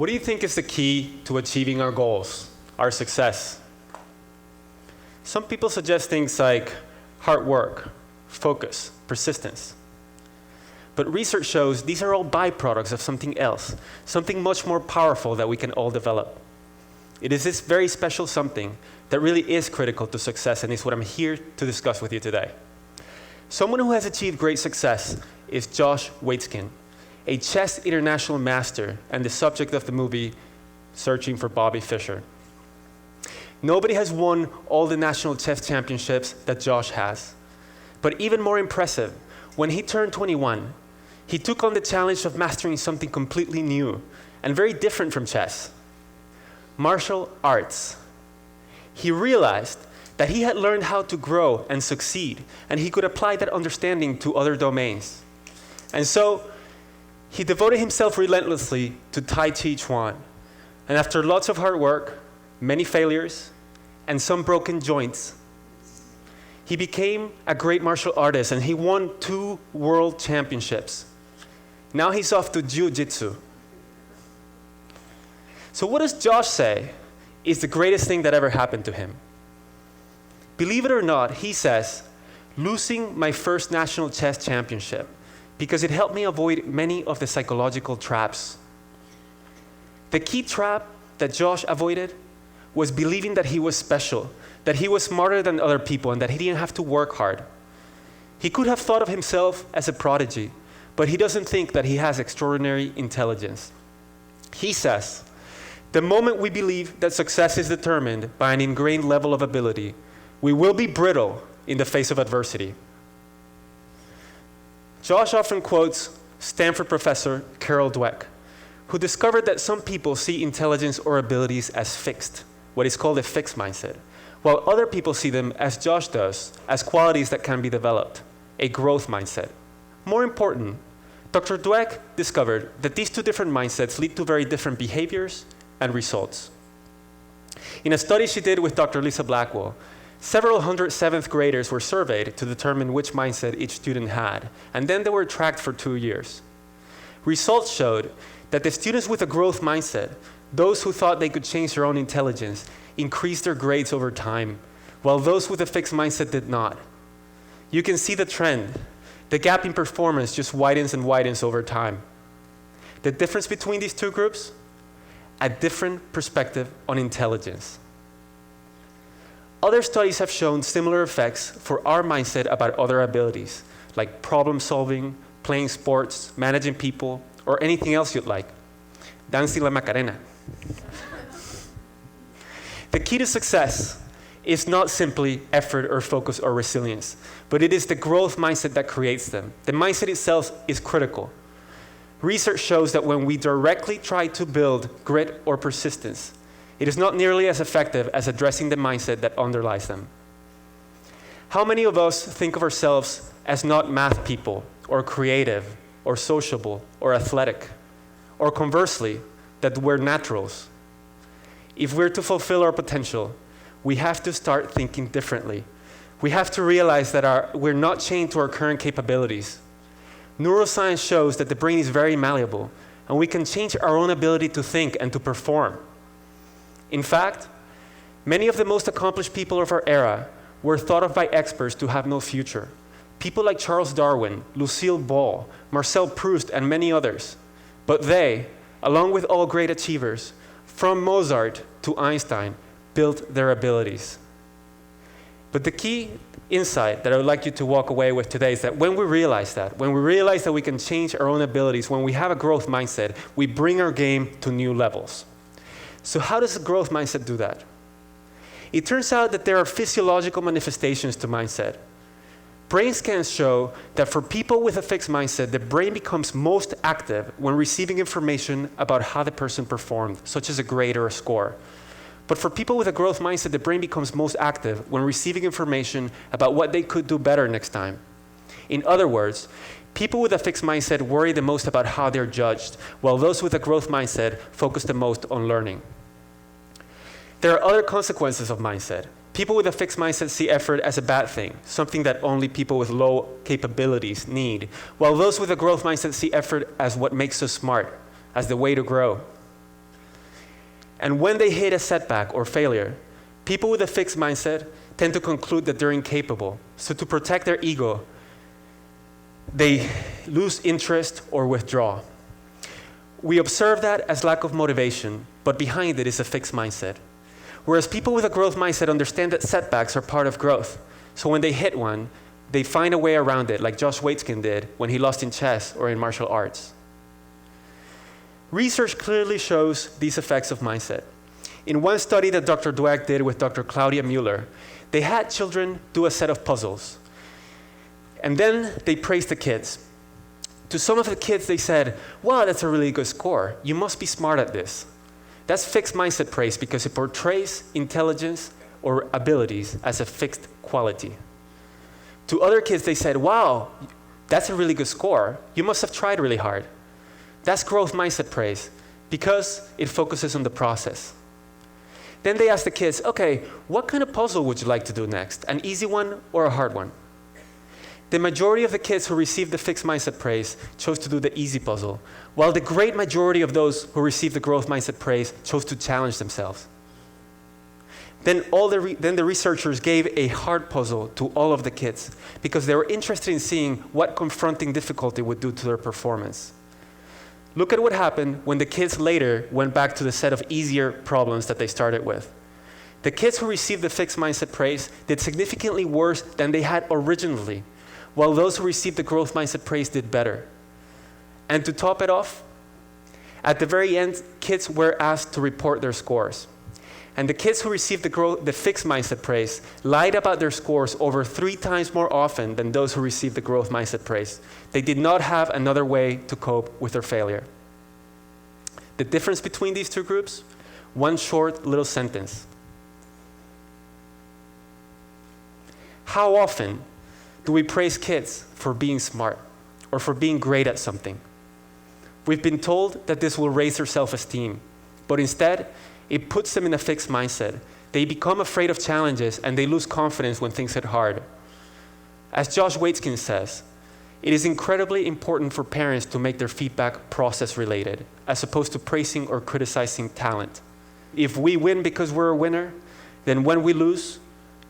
What do you think is the key to achieving our goals, our success? Some people suggest things like hard work, focus, persistence. But research shows these are all byproducts of something else, something much more powerful that we can all develop. It is this very special something that really is critical to success, and is what I'm here to discuss with you today. Someone who has achieved great success is Josh Waitzkin, a chess international master and the subject of the movie Searching for Bobby Fischer. Nobody has won all the national chess championships that Josh has. But even more impressive, when he turned 21, he took on the challenge of mastering something completely new and very different from chess: martial arts. He realized that he had learned how to grow and succeed, and he could apply that understanding to other domains. And so, he devoted himself relentlessly to Tai Chi Chuan. And after lots of hard work, many failures, and some broken joints, he became a great martial artist, and he won 2 world championships. Now he's off to jiu-jitsu. So what does Josh say is the greatest thing that ever happened to him? Believe it or not, he says, losing my first national chess championship, because it helped me avoid many of the psychological traps. The key trap that Josh avoided was believing that he was special, that he was smarter than other people, and that he didn't have to work hard. He could have thought of himself as a prodigy, but he doesn't think that he has extraordinary intelligence. He says, the moment we believe that success is determined by an ingrained level of ability, we will be brittle in the face of adversity. Josh often quotes Stanford professor Carol Dweck, who discovered that some people see intelligence or abilities as fixed, what is called a fixed mindset, while other people see them, as Josh does, as qualities that can be developed, a growth mindset. More important, Dr. Dweck discovered that these 2 different mindsets lead to very different behaviors and results. In a study she did with Dr. Lisa Blackwell, several hundred 7th graders were surveyed to determine which mindset each student had, and then they were tracked for 2 years. Results showed that the students with a growth mindset, those who thought they could change their own intelligence, increased their grades over time, while those with a fixed mindset did not. You can see the trend. The gap in performance just widens and widens over time. The difference between these 2 groups? A different perspective on intelligence. Other studies have shown similar effects for our mindset about other abilities, like problem solving, playing sports, managing people, or anything else you'd like. Dancing la Macarena. The key to success is not simply effort or focus or resilience, but it is the growth mindset that creates them. The mindset itself is critical. Research shows that when we directly try to build grit or persistence, it is not nearly as effective as addressing the mindset that underlies them. How many of us think of ourselves as not math people, or creative, or sociable, or athletic, or conversely, that we're naturals? If we're to fulfill our potential, we have to start thinking differently. We have to realize that we're not chained to our current capabilities. Neuroscience shows that the brain is very malleable, and we can change our own ability to think and to perform. In fact, many of the most accomplished people of our era were thought of by experts to have no future. People like Charles Darwin, Lucille Ball, Marcel Proust, and many others. But they, along with all great achievers, from Mozart to Einstein, built their abilities. But the key insight that I would like you to walk away with today is that when we realize that we can change our own abilities, when we have a growth mindset, we bring our game to new levels. So how does a growth mindset do that? It turns out that there are physiological manifestations to mindset. Brain scans show that for people with a fixed mindset, the brain becomes most active when receiving information about how the person performed, such as a grade or a score. But for people with a growth mindset, the brain becomes most active when receiving information about what they could do better next time. In other words, people with a fixed mindset worry the most about how they're judged, while those with a growth mindset focus the most on learning. There are other consequences of mindset. People with a fixed mindset see effort as a bad thing, something that only people with low capabilities need, while those with a growth mindset see effort as what makes us smart, as the way to grow. And when they hit a setback or failure, people with a fixed mindset tend to conclude that they're incapable. So to protect their ego, they lose interest or withdraw. We observe that as lack of motivation, but behind it is a fixed mindset. Whereas people with a growth mindset understand that setbacks are part of growth. So when they hit one, they find a way around it, like Josh Waitzkin did when he lost in chess or in martial arts. Research clearly shows these effects of mindset. In one study that Dr. Dweck did with Dr. Claudia Mueller, they had children do a set of puzzles. And then they praised the kids. To some of the kids, they said, wow, that's a really good score. You must be smart at this. That's fixed mindset praise because it portrays intelligence or abilities as a fixed quality. To other kids, they said, wow, that's a really good score. You must have tried really hard. That's growth mindset praise because it focuses on the process. Then they asked the kids, okay, what kind of puzzle would you like to do next? An easy one or a hard one? The majority of the kids who received the fixed mindset praise chose to do the easy puzzle, while the great majority of those who received the growth mindset praise chose to challenge themselves. Then the researchers gave a hard puzzle to all of the kids because they were interested in seeing what confronting difficulty would do to their performance. Look at what happened when the kids later went back to the set of easier problems that they started with. The kids who received the fixed mindset praise did significantly worse than they had originally, while those who received the growth mindset praise did better. And to top it off, at the very end, kids were asked to report their scores. And the kids who received the fixed mindset praise lied about their scores over 3 times more often than those who received the growth mindset praise. They did not have another way to cope with their failure. The difference between these two groups? One short little sentence. How often do we praise kids for being smart or for being great at something? We've been told that this will raise their self-esteem, but instead, it puts them in a fixed mindset. They become afraid of challenges and they lose confidence when things get hard. As Josh Waitzkin says, it is incredibly important for parents to make their feedback process related, as opposed to praising or criticizing talent. If we win because we're a winner, then when we lose,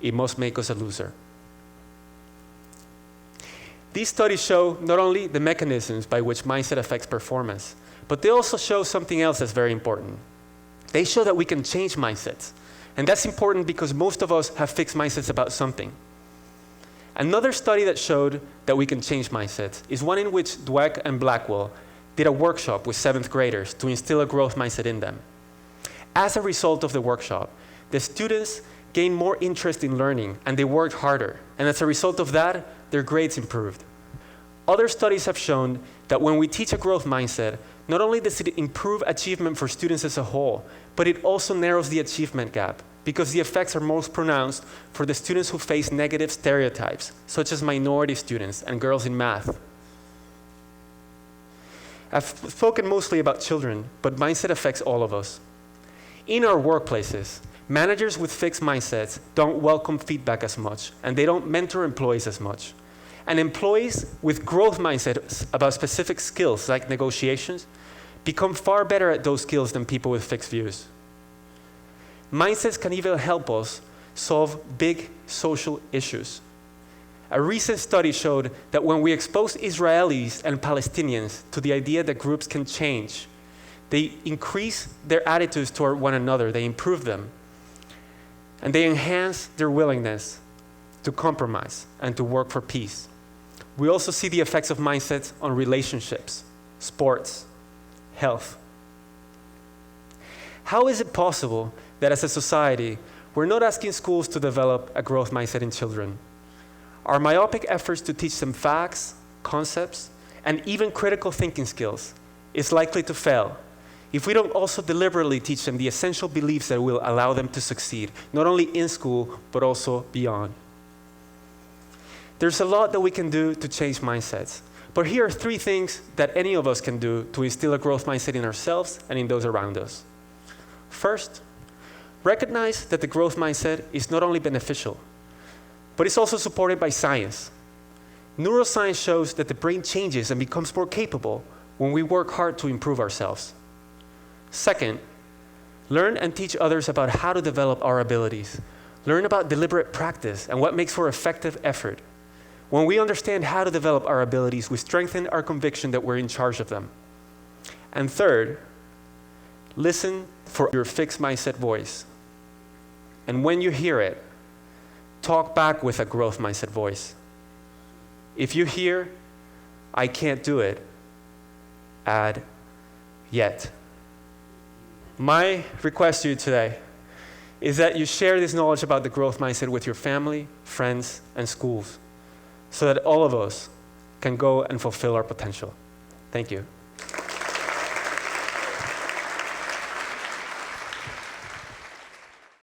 it must make us a loser. These studies show not only the mechanisms by which mindset affects performance, but they also show something else that's very important. They show that we can change mindsets. And that's important because most of us have fixed mindsets about something. Another study that showed that we can change mindsets is one in which Dweck and Blackwell did a workshop with 7th graders to instill a growth mindset in them. As a result of the workshop, the students gained more interest in learning and they worked harder. And as a result of that, their grades improved. Other studies have shown that when we teach a growth mindset, not only does it improve achievement for students as a whole, but it also narrows the achievement gap because the effects are most pronounced for the students who face negative stereotypes, such as minority students and girls in math. I've spoken mostly about children, but mindset affects all of us. In our workplaces, managers with fixed mindsets don't welcome feedback as much, and they don't mentor employees as much. And employees with growth mindsets about specific skills like negotiations become far better at those skills than people with fixed views. Mindsets can even help us solve big social issues. A recent study showed that when we expose Israelis and Palestinians to the idea that groups can change, they increase their attitudes toward one another, they improve them, and they enhance their willingness to compromise and to work for peace. We also see the effects of mindsets on relationships, sports, health. How is it possible that as a society, we're not asking schools to develop a growth mindset in children? Our myopic efforts to teach them facts, concepts, and even critical thinking skills is likely to fail if we don't also deliberately teach them the essential beliefs that will allow them to succeed, not only in school, but also beyond. There's a lot that we can do to change mindsets, but here are 3 things that any of us can do to instill a growth mindset in ourselves and in those around us. First, recognize that the growth mindset is not only beneficial, but it's also supported by science. Neuroscience shows that the brain changes and becomes more capable when we work hard to improve ourselves. Second, Learn and teach others about how to develop our abilities. Learn about deliberate practice and what makes for effective effort. When we understand how to develop our abilities, we strengthen our conviction that we're in charge of them. And third, listen for your fixed mindset voice. And when you hear it, talk back with a growth mindset voice. If you hear, I can't do it, add, yet. My request to you today is that you share this knowledge about the growth mindset with your family, friends, and schools so that all of us can go and fulfill our potential. Thank you.